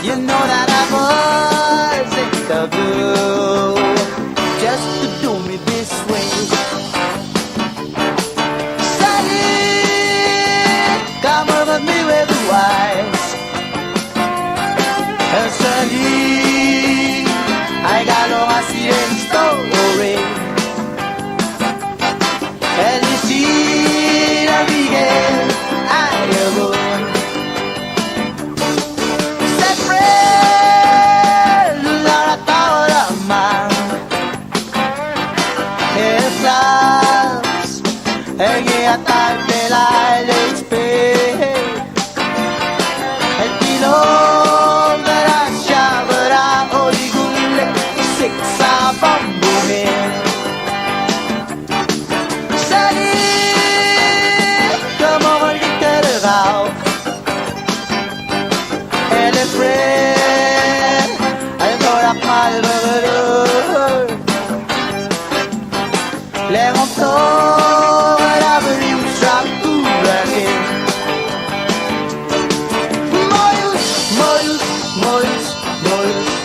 You know that I was in the blue just to do me this way. Sally, come over me with the eyes. And Sally, I got all my secret story. And you see the BIKEL, IYEBUKEL. KLAPS, NGII, TELAEL, el TILOBED, OIKUUL, siksa BAMBUNGEL. SECHELIK, KEMO, KERKIKL, Prer, KORA, BERIUS, LENGOMTOK, BERIUS, MOIUS, MOIUS, MOIUS, MOIUS.